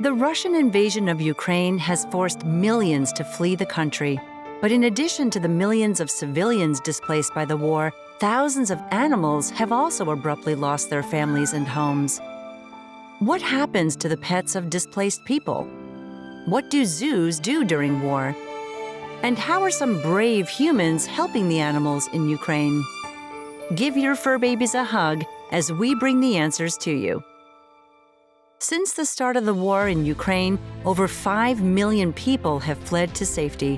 The Russian invasion of Ukraine has forced millions to flee the country. But in addition to the millions of civilians displaced by the war, thousands of animals have also abruptly lost their families and homes. What happens to the pets of displaced people? What do zoos do during war? And how are some brave humans helping the animals in Ukraine? Give your fur babies a hug as we bring the answers to you. Since the start of the war in Ukraine, over 5 million people have fled to safety.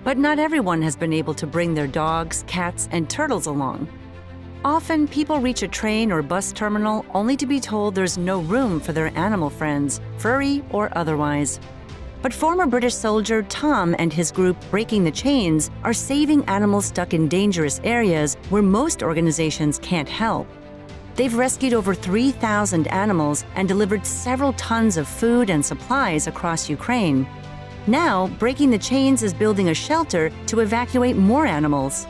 But not everyone has been able to bring their dogs, cats, and turtles along. Often, people reach a train or bus terminal only to be told there's no room for their animal friends, furry or otherwise. But former British soldier Tom and his group Breaking the Chains are saving animals stuck in dangerous areas where most organizations can't help. They've rescued over 3,000 animals and delivered several tons of food and supplies across Ukraine. Now, Breaking the Chains is building a shelter to evacuate more animals.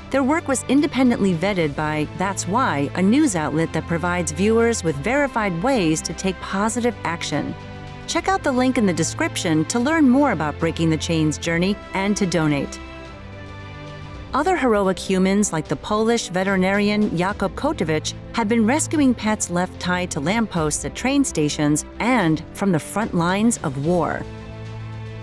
Their work was independently vetted by That's Why, a news outlet that provides viewers with verified ways to take positive action. Check out the link in the description to learn more about Breaking the Chains' journey and to donate. Other heroic humans, like the Polish veterinarian Jakub Kotowicz, have been rescuing pets left tied to lampposts at train stations and from the front lines of war.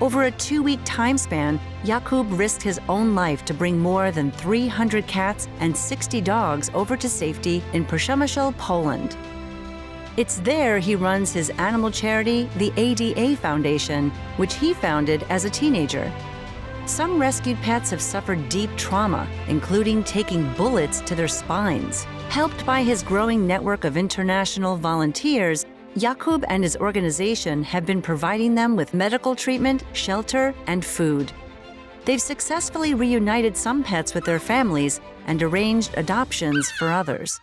Over a 2-week time span, Jakub risked his own life to bring more than 300 cats and 60 dogs over to safety in Przemysl, Poland. It's there he runs his animal charity, the ADA Foundation, which he founded as a teenager. Some rescued pets have suffered deep trauma, including taking bullets to their spines. Helped by his growing network of international volunteers, Jakub and his organization have been providing them with medical treatment, shelter, and food. They've successfully reunited some pets with their families and arranged adoptions for others.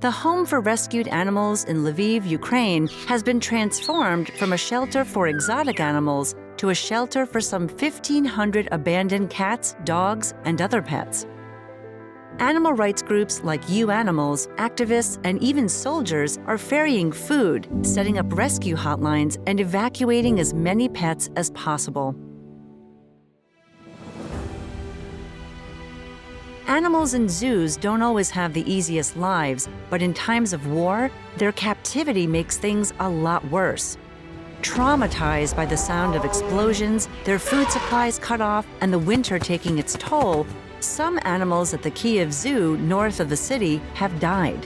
The home for rescued animals in Lviv, Ukraine, has been transformed from a shelter for exotic animals to a shelter for some 1,500 abandoned cats, dogs, and other pets. Animal rights groups like You Animals, activists, and even soldiers are ferrying food, setting up rescue hotlines, and evacuating as many pets as possible. Animals in zoos don't always have the easiest lives, but in times of war, their captivity makes things a lot worse. Traumatized by the sound of explosions, their food supplies cut off, and the winter taking its toll, some animals at the Kyiv Zoo north of the city have died.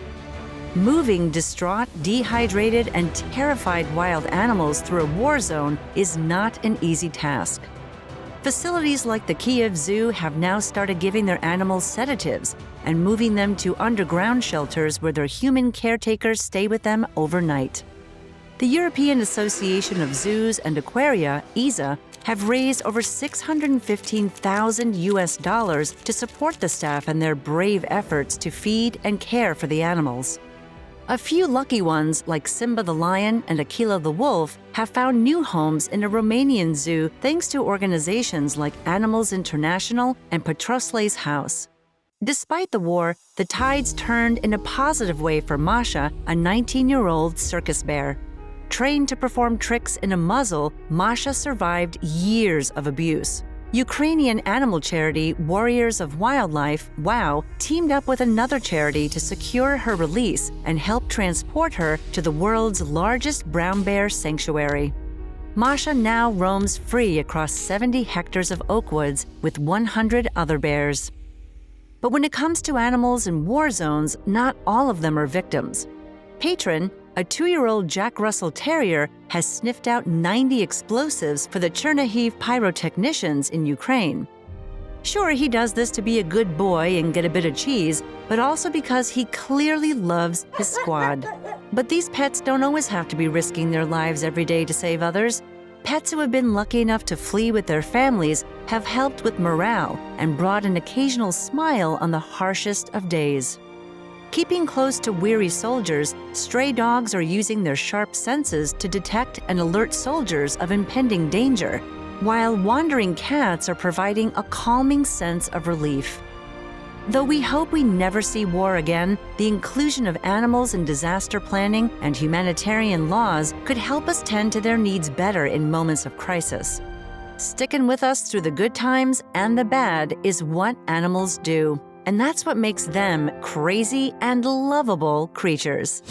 Moving distraught, dehydrated, and terrified wild animals through a war zone is not an easy task. Facilities like the Kyiv Zoo have now started giving their animals sedatives and moving them to underground shelters where their human caretakers stay with them overnight. The European Association of Zoos and Aquaria, EZA, have raised over $615,000 to support the staff and their brave efforts to feed and care for the animals. A few lucky ones, like Simba the lion and Aquila the wolf, have found new homes in a Romanian zoo thanks to organizations like Animals International and Petroslei's House. Despite the war, the tides turned in a positive way for Masha, a 19-year-old circus bear. Trained to perform tricks in a muzzle, Masha survived years of abuse. Ukrainian animal charity Warriors of Wildlife, WOW, teamed up with another charity to secure her release and help transport her to the world's largest brown bear sanctuary. Masha now roams free across 70 hectares of oak woods with 100 other bears. But when it comes to animals in war zones, not all of them are victims. Patron, a 2-year-old Jack Russell Terrier, has sniffed out 90 explosives for the Chernihiv pyrotechnicians in Ukraine. Sure, he does this to be a good boy and get a bit of cheese, but also because he clearly loves his squad. But these pets don't always have to be risking their lives every day to save others. Pets who have been lucky enough to flee with their families have helped with morale and brought an occasional smile on the harshest of days. Keeping close to weary soldiers, stray dogs are using their sharp senses to detect and alert soldiers of impending danger, while wandering cats are providing a calming sense of relief. Though we hope we never see war again, the inclusion of animals in disaster planning and humanitarian laws could help us tend to their needs better in moments of crisis. Sticking with us through the good times and the bad is what animals do, and that's what makes them crazy and lovable creatures.